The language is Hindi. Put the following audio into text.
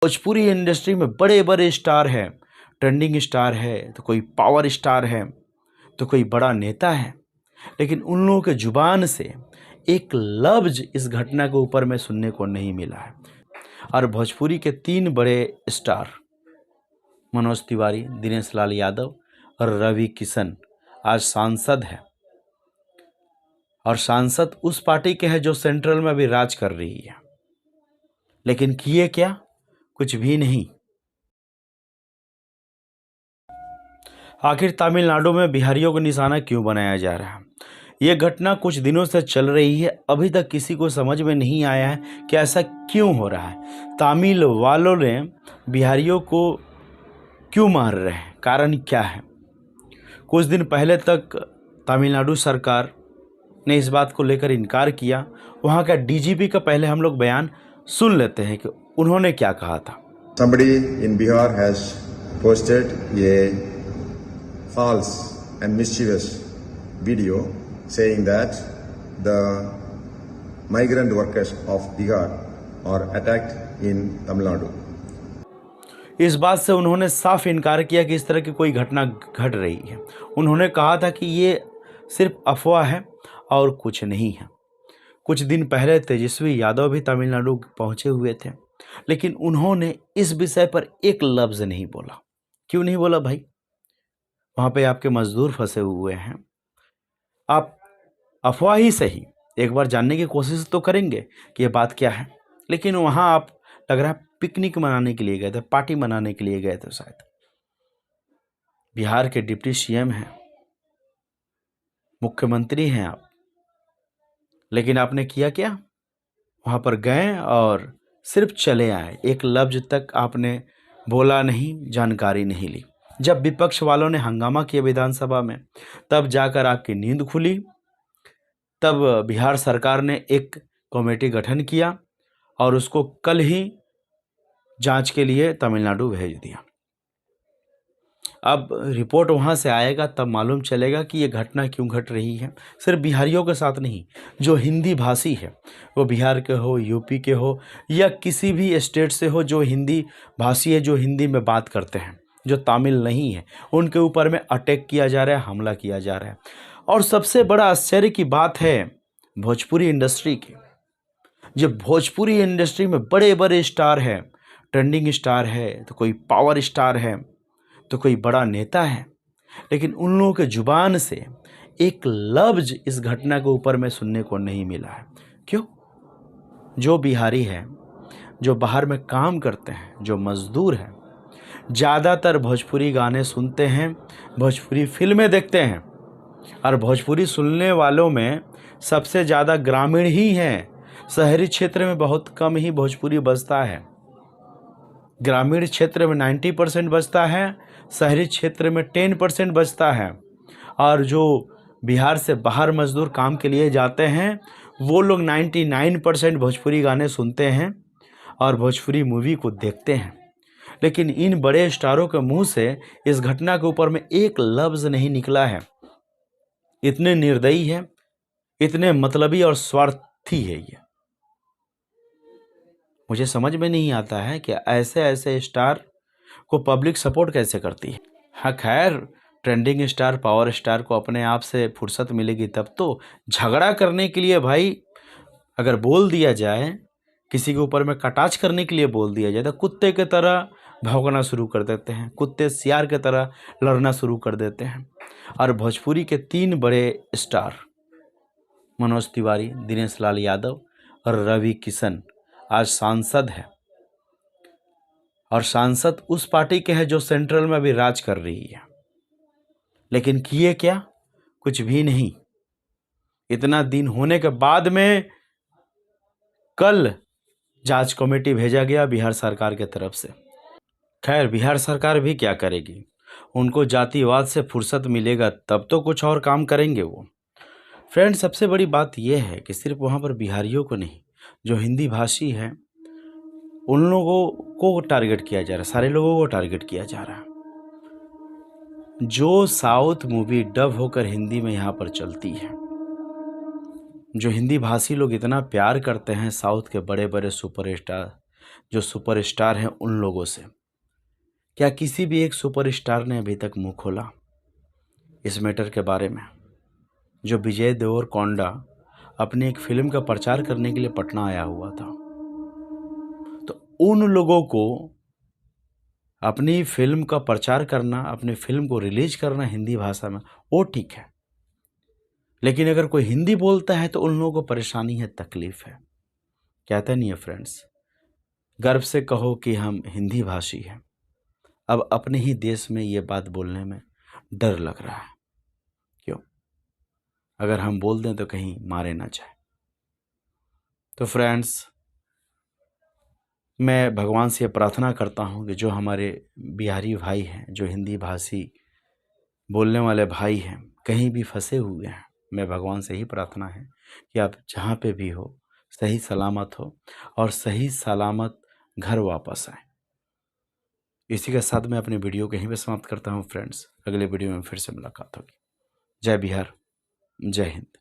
भोजपुरी इंडस्ट्री में बड़े बड़े स्टार हैं, ट्रेंडिंग स्टार है, तो कोई पावर स्टार है, तो कोई बड़ा नेता है, लेकिन उन लोगों के जुबान से एक लफ्ज इस घटना के ऊपर में सुनने को नहीं मिला है। और भोजपुरी के 3 बड़े स्टार मनोज तिवारी, दिनेश लाल यादव और रवि किशन आज सांसद है। और सांसद उस पार्टी के हैं जो सेंट्रल में अभी राज कर रही है, लेकिन किए क्या? कुछ भी नहीं। आखिर तमिलनाडु में बिहारियों को निशाना क्यों बनाया जा रहा है? ये घटना कुछ दिनों से चल रही है, अभी तक किसी को समझ में नहीं आया है कि ऐसा क्यों हो रहा है। तमिल वालों ने बिहारियों को क्यों मार रहे हैं, कारण क्या है? कुछ दिन पहले तक तमिलनाडु सरकार ने इस बात को लेकर इनकार किया। वहाँ का डीजीपी का पहले हम लोग बयान सुन लेते हैं कि उन्होंने क्या कहा था। Somebody in Bihar has posted a false and mischievous video saying that the migrant workers of Bihar are attacked in Tamil Nadu. इस बात से उन्होंने साफ इनकार किया कि इस तरह की कोई घटना घट रही है। उन्होंने कहा था कि ये सिर्फ अफवाह है और कुछ नहीं है। कुछ दिन पहले तेजस्वी यादव भी तमिलनाडु पहुंचे हुए थे, लेकिन उन्होंने इस विषय पर एक लफ्ज़ नहीं बोला। क्यों नहीं बोला भाई? वहाँ पे आपके मजदूर फंसे हुए हैं। आप अफवाह ही सही एक बार जानने की कोशिश तो करेंगे कि ये बात क्या है, लेकिन वहाँ आप लग रहा है पिकनिक मनाने के लिए गए थे, पार्टी मनाने के लिए गए थे शायद। बिहार के डिप्टी सीएम हैं, मुख्यमंत्री हैं आप, लेकिन आपने किया क्या? वहाँ पर गए और सिर्फ चले आए। एक लफ्ज तक आपने बोला नहीं, जानकारी नहीं ली। जब विपक्ष वालों ने हंगामा किया विधानसभा में, तब जाकर आपकी नींद खुली। तब बिहार सरकार ने एक कमेटी गठन किया और उसको कल ही जांच के लिए तमिलनाडु भेज दिया। अब रिपोर्ट वहाँ से आएगा, तब मालूम चलेगा कि ये घटना क्यों घट रही है। सिर्फ बिहारियों के साथ नहीं, जो हिंदी भाषी है, वो बिहार के हो, यूपी के हो या किसी भी स्टेट से हो, जो हिंदी भाषी है, जो हिंदी में बात करते हैं, जो तमिल नहीं है, उनके ऊपर में अटैक किया जा रहा है, हमला किया जा रहा है। और सबसे बड़ा आश्चर्य की बात है भोजपुरी इंडस्ट्री की। जब भोजपुरी इंडस्ट्री में बड़े बड़े स्टार हैं, ट्रेंडिंग स्टार है, तो कोई पावर स्टार है, तो कोई बड़ा नेता है, लेकिन उन लोगों के जुबान से एक लफ्ज इस घटना के ऊपर में सुनने को नहीं मिला है। क्यों? जो बिहारी है, जो बाहर में काम करते हैं, जो मजदूर हैं, ज़्यादातर भोजपुरी गाने सुनते हैं, भोजपुरी फिल्में देखते हैं। और भोजपुरी सुनने वालों में सबसे ज़्यादा ग्रामीण ही हैं। शहरी क्षेत्र में बहुत कम ही भोजपुरी बजता है। ग्रामीण क्षेत्र में 90% बजता है, शहरी क्षेत्र में 10% बजता है। और जो बिहार से बाहर मजदूर काम के लिए जाते हैं, वो लोग 99% भोजपुरी गाने सुनते हैं और भोजपुरी मूवी को देखते हैं। लेकिन इन बड़े स्टारों के मुंह से इस घटना के ऊपर में एक लफ्ज़ नहीं निकला है। इतने निर्दयी है, इतने मतलबी और स्वार्थी है ये। मुझे समझ में नहीं आता है कि ऐसे ऐसे स्टार को पब्लिक सपोर्ट कैसे करती है। हाँ खैर, ट्रेंडिंग स्टार, पावर स्टार को अपने आप से फुर्सत मिलेगी तब तो। झगड़ा करने के लिए भाई अगर बोल दिया जाए, किसी के ऊपर में कटाक्ष करने के लिए बोल दिया जाए, तो कुत्ते की तरह भौंकना शुरू कर देते हैं, कुत्ते सियार की तरह लड़ना शुरू कर देते हैं। और भोजपुरी के 3 बड़े स्टार मनोज तिवारी, दिनेश लाल यादव और रवि किशन आज सांसद है। और सांसद उस पार्टी के हैं जो सेंट्रल में अभी राज कर रही है, लेकिन किए क्या? कुछ भी नहीं। इतना दिन होने के बाद में कल जांच कमेटी भेजा गया बिहार सरकार के तरफ से। खैर, बिहार सरकार भी क्या करेगी, उनको जातिवाद से फुर्सत मिलेगा तब तो कुछ और काम करेंगे वो। फ्रेंड, सबसे बड़ी बात यह है कि सिर्फ वहाँ पर बिहारियों को नहीं, जो हिंदी भाषी हैं उन लोगों को टारगेट किया जा रहा है, सारे लोगों को टारगेट किया जा रहा है। जो साउथ मूवी डब होकर हिंदी में यहाँ पर चलती है, जो हिंदी भाषी लोग इतना प्यार करते हैं, साउथ के बड़े बड़े सुपरस्टार जो सुपरस्टार हैं उन लोगों से। क्या किसी भी एक सुपरस्टार ने अभी तक मुंह खोला इस मैटर के बारे में? जो विजय देवरकोंडा अपनी एक फिल्म का प्रचार करने के लिए पटना आया हुआ था, तो उन लोगों को अपनी फिल्म का प्रचार करना, अपनी फिल्म को रिलीज करना हिंदी भाषा में, वो ठीक है। लेकिन अगर कोई हिंदी बोलता है तो उन लोगों को परेशानी है, तकलीफ है। कहते नहीं है फ्रेंड्स, गर्व से कहो कि हम हिंदी भाषी हैं। अब अपने ही देश में ये बात बोलने में डर लग रहा है। क्यों? अगर हम बोल दें तो कहीं मारे ना जाए। तो फ्रेंड्स, मैं भगवान से प्रार्थना करता हूँ कि जो हमारे बिहारी भाई हैं, जो हिंदी भाषी बोलने वाले भाई हैं, कहीं भी फंसे हुए हैं, मैं भगवान से ही प्रार्थना है कि आप जहाँ पे भी हो सही सलामत हो और सही सलामत घर वापस आए। इसी के साथ मैं अपनी वीडियो कहीं पे समाप्त करता हूँ फ्रेंड्स। अगले वीडियो में फिर से मुलाकात होगी। जय बिहार, जय हिंद।